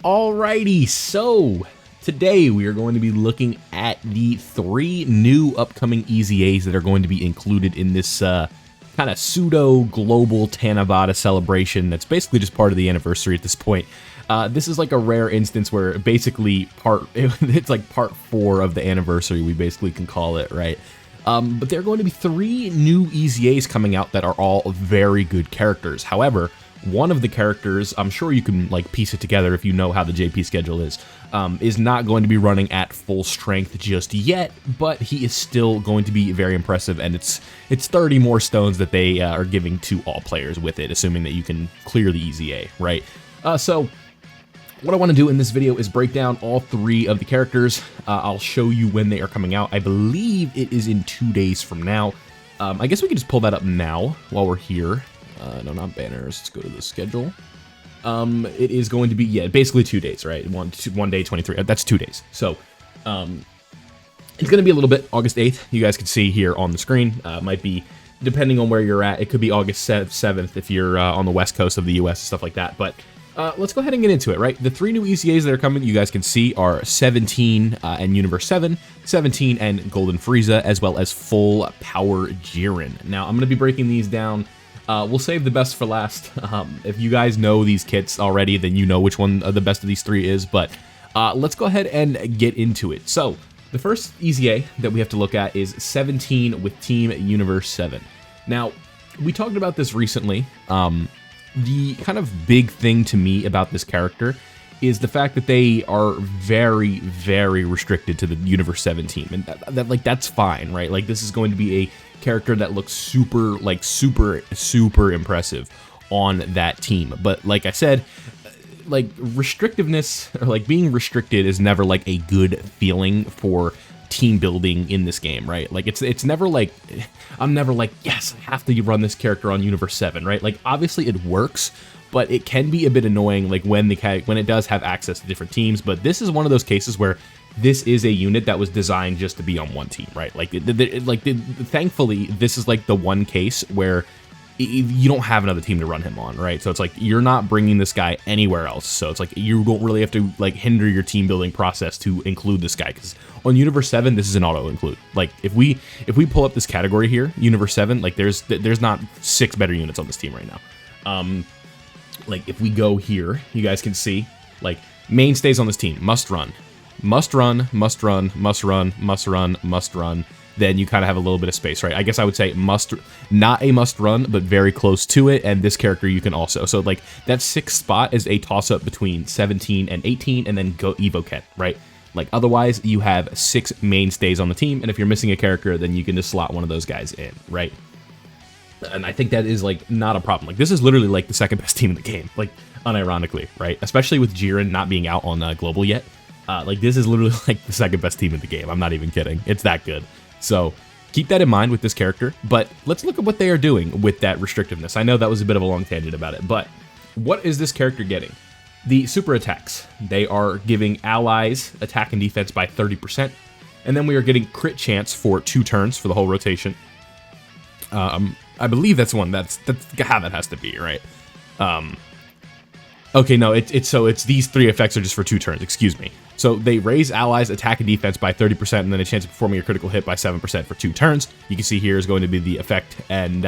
Alrighty, so today we are going to be looking at the 3 new upcoming EZAs that are going to be included in this kind of pseudo global Tanabata celebration that's basically just part of the anniversary at this point. This is like a rare instance where basically it's like part 4 of the anniversary, we basically can call it, right? But there are going to be 3 new EZAs coming out that are all very good characters. However, one of the characters, I'm sure you can like piece it together if you know how the JP schedule is not going to be running at full strength just yet, but he is still going to be very impressive, and it's 30 more stones that they are giving to all players with it, assuming that you can clear the EZA, right? So what I want to do in this video is break down all 3 of the characters. I'll show you when they are coming out. I believe it is in 2 days from now. I guess we can just pull that up now while we're here. No, not banners. Let's go to the schedule. It is going to be, yeah, basically 2 days, right? One day, 23. That's 2 days. So, it's going to be a little bit. August 8th, you guys can see here on the screen. Might be, depending on where you're at, it could be August 7th if you're on the west coast of the US and stuff like that. But let's go ahead and get into it, right? The 3 new EZAs that are coming, you guys can see, are 17 and Universe 7, 17 and Golden Fieza, as well as Full Power Jiren. Now, I'm going to be breaking these down. We'll save the best for last. If you guys know these kits already, then you know which one the best of these 3 is, but let's go ahead and get into it. So, the first EZA that we have to look at is 17 with Team Universe 7. Now, we talked about this recently. The kind of big thing to me about this character is the fact that they are very, very restricted to the Universe 7 team, and that's fine, right? Like, this is going to be a character that looks super impressive on that team. But like I said, like restrictiveness or like being restricted is never like a good feeling for team building in this game, right? Like it's never like, I'm never like, yes, I have to run this character on Universe 7, right? Like obviously it works, but it can be a bit annoying like when it does have access to different teams. But this is one of those cases where this is a unit that was designed just to be on one team, right? Like, thankfully, this is like the one case where you don't have another team to run him on, right? So it's like you're not bringing this guy anywhere else. So it's like you don't really have to like hinder your team building process to include this guy, because on Universe 7 this is an auto include. Like if we pull up this category here, Universe 7, like there's not 6 better units on this team right now. Like if we go here, you guys can see like mainstays on this team: must run, must run, must run, must run, must run, must run. Then you kind of have a little bit of space, right? I guess I would say must, not a must run, but very close to it. And this character you can also, so like that 6th spot is a toss up between 17 and 18, and then go Evoket, right? Like otherwise you have 6 mainstays on the team, and if you're missing a character, then you can just slot one of those guys in, right? And I think that is like not a problem. Like this is literally like the 2nd best team in the game, like unironically, right? Especially with Jiren not being out on global yet. Like this is literally like the 2nd best team in the game. I'm not even kidding. It's that good. So keep that in mind with this character, but let's look at what they are doing with that restrictiveness. I know that was a bit of a long tangent about it, but what is this character getting? The super attacks. They are giving allies attack and defense by 30%, and then we are getting crit chance for 2 turns for the whole rotation. I believe that's one. That's how that has to be, right? Okay, no, it's these 3 effects are just for 2 turns, excuse me. So they raise allies attack and defense by 30%, and then a chance of performing a critical hit by 7% for 2 turns. You can see here is going to be the effect, and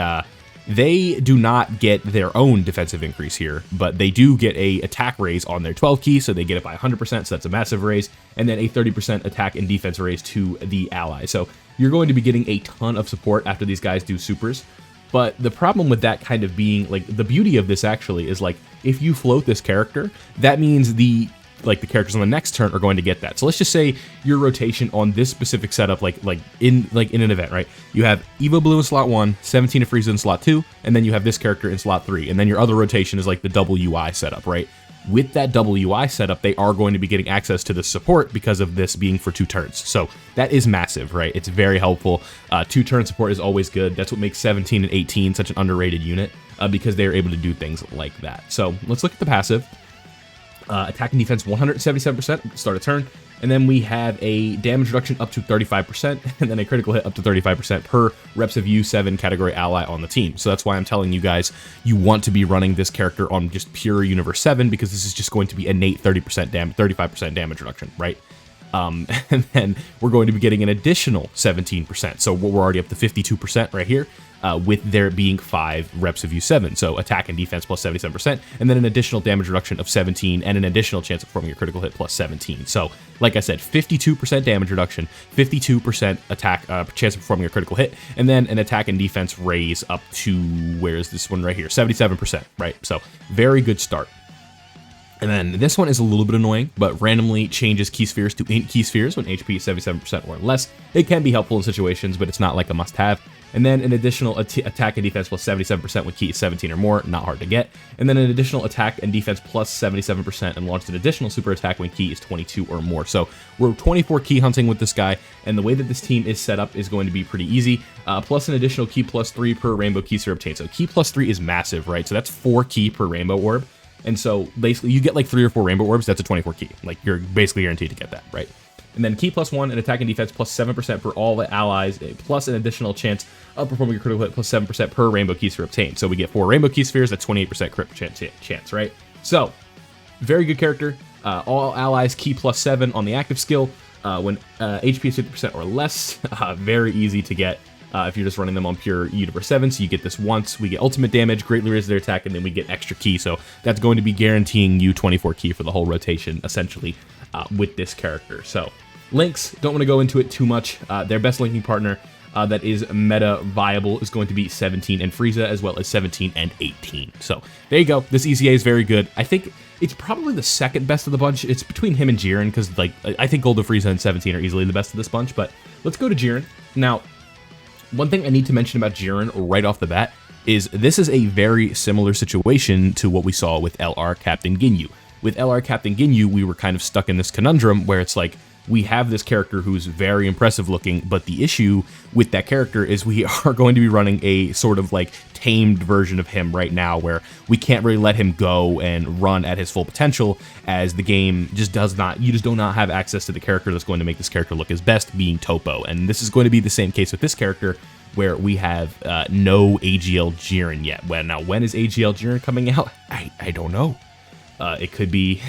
they do not get their own defensive increase here, but they do get a attack raise on their 12 key, so they get it by 100%, so that's a massive raise, and then a 30% attack and defense raise to the ally. So you're going to be getting a ton of support after these guys do supers. But the problem with that kind of being, like, the beauty of this actually is, like, if you float this character, that means the characters on the next turn are going to get that. So let's just say your rotation on this specific setup, like in an event, right? You have Evo Blue in slot 1, 17 of Frieza in slot 2, and then you have this character in slot 3, and then your other rotation is like the double UI setup, right? With that double UI setup, they are going to be getting access to the support because of this being for 2 turns. So that is massive, right? It's very helpful. 2-turn support is always good. That's what makes 17 and 18 such an underrated unit, because they are able to do things like that. So let's look at the passive. Attack and defense 177% at the start of turn. And then we have a damage reduction up to 35%, and then a critical hit up to 35% per reps of U7 category ally on the team. So that's why I'm telling you guys, you want to be running this character on just pure Universe 7, because this is just going to be innate 35% damage reduction, right? And then we're going to be getting an additional 17%. So we're already up to 52% right here, with there being 5 reps of U7. So attack and defense plus 77%, and then an additional damage reduction of 17, and an additional chance of performing a critical hit plus 17. So like I said, 52% damage reduction, 52% attack chance of performing a critical hit, and then an attack and defense raise up to, where is this one right here, 77%, right? So very good start. And then this one is a little bit annoying, but randomly changes key spheres to int key spheres when HP is 77% or less. It can be helpful in situations, but it's not like a must-have. And then an additional attack and defense plus 77% when key is 17 or more, not hard to get. And then an additional attack and defense plus 77% and launched an additional super attack when key is 22 or more. So we're 24 key hunting with this guy, and the way that this team is set up is going to be pretty easy. Plus an additional key plus 3 per rainbow key sphere obtained. So key plus 3 is massive, right? So that's 4 key per rainbow orb. And so basically you get like 3 or 4 rainbow orbs, that's a 24 key. Like you're basically guaranteed to get that, right? And then key plus 1 and attack and defense plus 7% for all the allies, plus an additional chance of performing a critical hit plus 7% per rainbow key sphere obtained. So we get 4 rainbow key spheres, that's 28% crit chance, right? So very good character. All allies key plus 7 on the active skill. When HP is 50% or less, very easy to get. If you're just running them on pure Universe 7, so you get this once, we get ultimate damage, greatly raises their attack, and then we get extra key, so that's going to be guaranteeing you 24 key for the whole rotation, essentially, with this character. So, links, don't want to go into it too much. Their best linking partner that is meta viable is going to be 17 and Fieza, as well as 17 and 18. So, there you go. This EZA is very good. I think it's probably the second best of the bunch. It's between him and Jiren, because, like, I think Golden Fieza and 17 are easily the best of this bunch, but let's go to Jiren. Now, one thing I need to mention about Jiren right off the bat is this is a very similar situation to what we saw with LR Captain Ginyu. With LR Captain Ginyu, we were kind of stuck in this conundrum where it's like, we have this character who's very impressive looking, but the issue with that character is we are going to be running a sort of like tamed version of him right now, where we can't really let him go and run at his full potential, as the game just does not, you just do not have access to the character that's going to make this character look his best, being Topo. And this is going to be the same case with this character, where we have no AGL Jiren yet. Now, when is AGL Jiren coming out? I don't know. It could be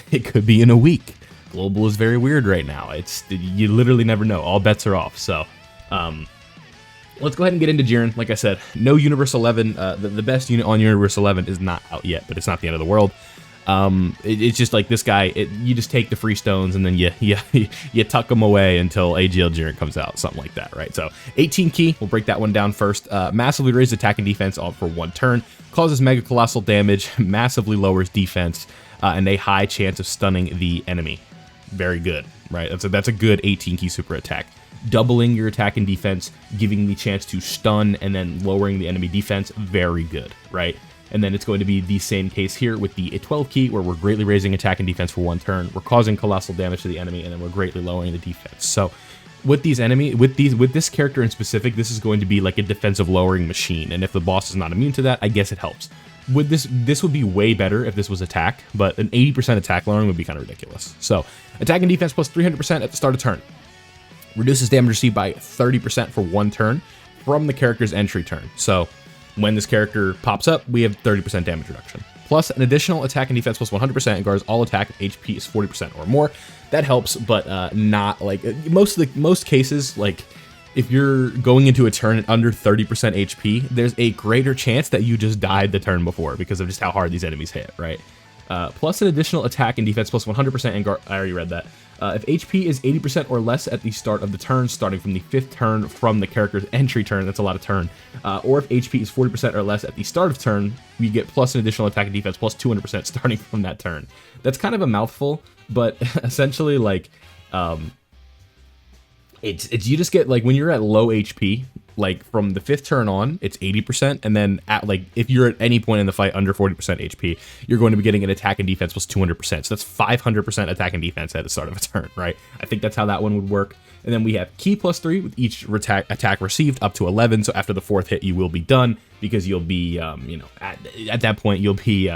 in a week. Global is very weird right now. You literally never know. All bets are off. So, let's go ahead and get into Jiren. Like I said, no Universe 11. The best unit on Universe 11 is not out yet, but it's not the end of the world. It's just like this guy. You just take the free stones and then you tuck them away until AGL Jiren comes out, something like that, right? So 18 key. We'll break that one down first. Massively raised attack and defense all for 1 turn. Causes mega colossal damage. Massively lowers defense, and a high chance of stunning the enemy. Very good, right? That's a good 18 key super attack. Doubling your attack and defense, giving the chance to stun, and then lowering the enemy defense. Very good, right? And then it's going to be the same case here with the 12 key, where we're greatly raising attack and defense for 1 turn. We're causing colossal damage to the enemy, and then we're greatly lowering the defense. So with this character in specific, this is going to be like a defensive lowering machine. And if the boss is not immune to that, I guess it helps. With this would be way better if this was attack, but an 80% attack lowering would be kind of ridiculous. So attack and defense plus 300% at the start of turn. Reduces damage received by 30% for 1 turn from the character's entry turn. So when this character pops up, we have 30% damage reduction. Plus an additional attack and defense plus 100% and guards all attack if HP is 40% or more. That helps, but not like most cases. Like if you're going into a turn at under 30% HP, there's a greater chance that you just died the turn before because of just how hard these enemies hit, right? Plus an additional attack and defense plus 100% and guard. I already read that. If HP is 80% or less at the start of the turn, starting from the 5th turn from the character's entry turn, that's a lot of turn, or if HP is 40% or less at the start of turn, we get plus an additional attack and defense plus 200% starting from that turn. That's kind of a mouthful, but essentially, like, it's you just get, like, when you're at low HP, like, from the 5th turn on, it's 80%, and then, at like, if you're at any point in the fight under 40% HP, you're going to be getting an attack and defense plus 200%, so that's 500% attack and defense at the start of a turn, right? I think that's how that one would work. And then we have key plus 3 with each attack received up to 11, so after the 4th hit, you will be done, because you'll be, you know, at that point, you'll be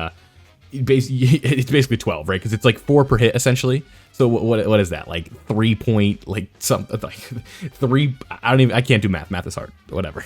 it's basically 12, right? Because it's like 4 per hit essentially. So what is that? Like 3 point, like something like 3. I can't do math. Math is hard. Whatever.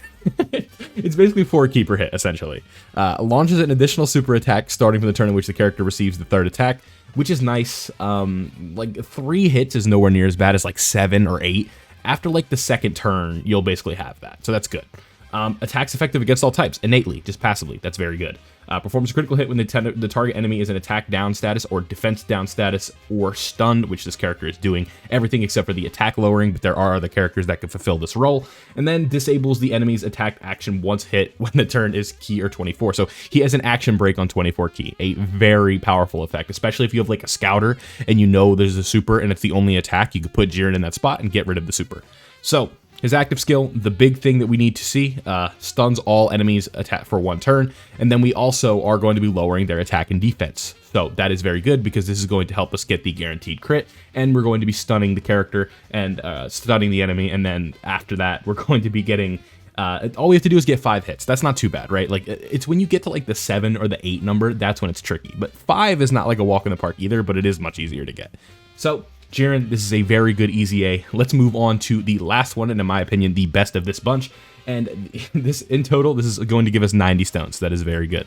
It's basically 4 key per hit essentially. Launches an additional super attack starting from the turn in which the character receives the 3rd attack, which is nice. Like 3 hits is nowhere near as bad as like 7 or 8. After like the 2nd turn, you'll basically have that. So that's good. Attacks effective against all types, innately, just passively. That's very good. Performs a critical hit when the target enemy is in attack down status or defense down status or stunned, which this character is doing everything except for the attack lowering, but there are other characters that can fulfill this role. And then disables the enemy's attack action once hit when the turn is key or 24. So he has an action break on 24 key, a very powerful effect, especially if you have like a scouter and you know there's a super and it's the only attack, you could put Jiren in that spot and get rid of the super. So his active skill, the big thing that we need to see, stuns all enemies attack for 1 turn, and then we also are going to be lowering their attack and defense. So that is very good because this is going to help us get the guaranteed crit, and we're going to be stunning the character and stunning the enemy, and then after that, we're going to be getting, all we have to do is get 5 hits. That's not too bad, right? Like, it's when you get to like the 7 or the 8 number, that's when it's tricky. But 5 is not like a walk in the park either, but it is much easier to get. So Jiren, this is a very good EZA. Let's move on to the last one, and in my opinion, the best of this bunch. And this, in total, this is going to give us 90 stones. That is very good.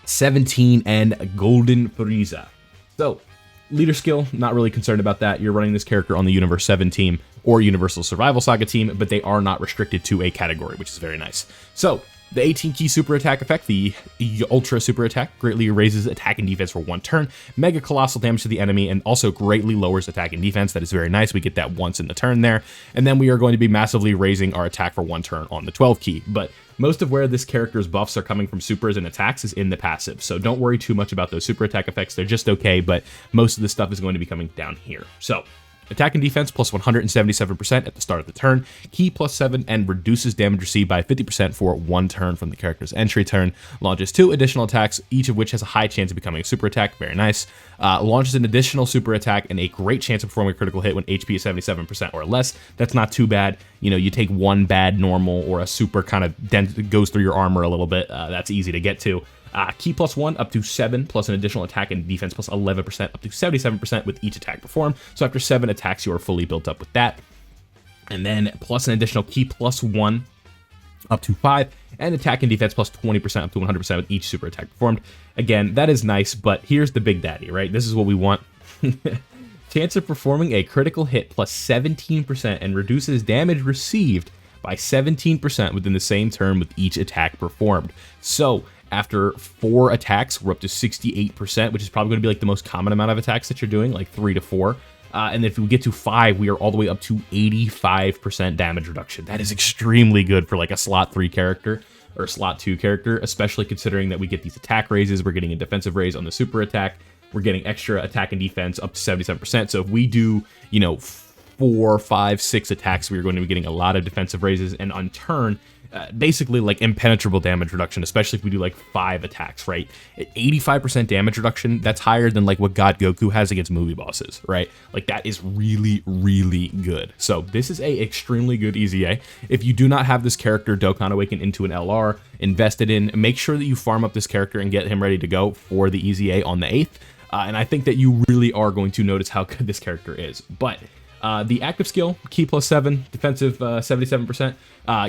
17 and Golden Fieza. So, leader skill, not really concerned about that. You're running this character on the Universe 7 team or Universal Survival Saga team, but they are not restricted to a category, which is very nice. So, the 18 key super attack effect, the ultra super attack, greatly raises attack and defense for 1 turn, mega colossal damage to the enemy, and also greatly lowers attack and defense. That is very nice. We get that once in the turn there. And then we are going to be massively raising our attack for 1 turn on the 12 key. But most of where this character's buffs are coming from supers and attacks is in the passive. So don't worry too much about those super attack effects. They're just okay, but most of the stuff is going to be coming down here. So attack and defense plus 177% at the start of the turn, key plus 7, and reduces damage received by 50% for 1 turn from the character's entry turn. Launches 2 additional attacks, each of which has a high chance of becoming a super attack. Very nice. Launches an additional super attack and a great chance of performing a critical hit when HP is 77% or less. That's not too bad. You know, you take 1 bad normal or a super kind of goes through your armor a little bit. That's easy to get to. Key plus 1 up to 7 plus an additional attack and defense plus 11% up to 77% with each attack performed. So after 7 attacks, you are fully built up with that. And then plus an additional key plus 1 up to 5 and attack and defense plus 20% up to 100% with each super attack performed. Again, that is nice, but here's the big daddy, right? This is what we want. Chance of performing a critical hit plus 17% and reduces damage received by 17% within the same turn with each attack performed. So after 4 attacks, we're up to 68%, which is probably going to be like the most common amount of attacks that you're doing, like 3 to 4. And if we get to 5, we are all the way up to 85% damage reduction. That is extremely good for like a slot 3 character or slot 2 character, especially considering that we get these attack raises. We're getting a defensive raise on the super attack. We're getting extra attack and defense up to 77%. So if we do, you know, 4, 5, 6 attacks, we're going to be getting a lot of defensive raises, and on turn, basically like impenetrable damage reduction, especially if we do like 5 attacks, right? 85% damage reduction, that's higher than like what God Goku has against movie bosses, right? Like that is really, really good. So this is a extremely good EZA. If you do not have this character Dokkan Awaken into an LR invested in, make sure that you farm up this character and get him ready to go for the EZA on the 8th. And I think that you really are going to notice how good this character is. But the active skill, key plus 7, defensive 77%,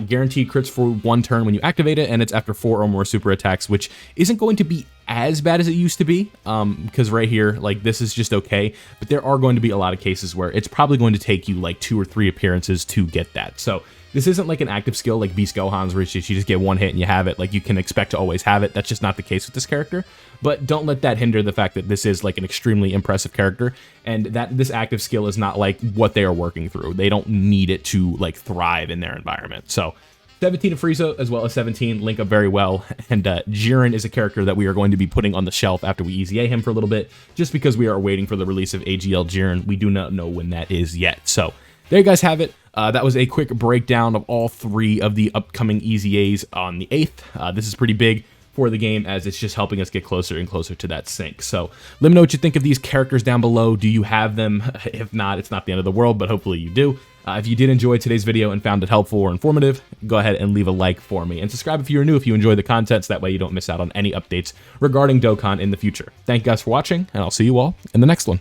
guaranteed crits for 1 turn when you activate it, and it's after 4 or more super attacks, which isn't going to be as bad as it used to be, because right here, like, this is just okay, but there are going to be a lot of cases where it's probably going to take you like 2 or 3 appearances to get that. So this isn't like an active skill like Beast Gohan's, where you just get 1 hit and you have it. Like, you can expect to always have it. That's just not the case with this character. But don't let that hinder the fact that this is like an extremely impressive character, and that this active skill is not like what they are working through. They don't need it to like thrive in their environment. So 17 of Fieza as well as 17 link up very well, and Jiren is a character that we are going to be putting on the shelf after we EZA him for a little bit, just because we are waiting for the release of AGL Jiren. We do not know when that is yet. So there you guys have it. That was a quick breakdown of all 3 of the upcoming EZAs on the 8th. This is pretty big for the game, as it's just helping us get closer and closer to that sync. So let me know what you think of these characters down below. Do you have them? If not, it's not the end of the world, but hopefully you do. If you did enjoy today's video and found it helpful or informative, go ahead and leave a like for me. And subscribe if you're new if you enjoy the content, so that way you don't miss out on any updates regarding Dokkan in the future. Thank you guys for watching, and I'll see you all in the next one.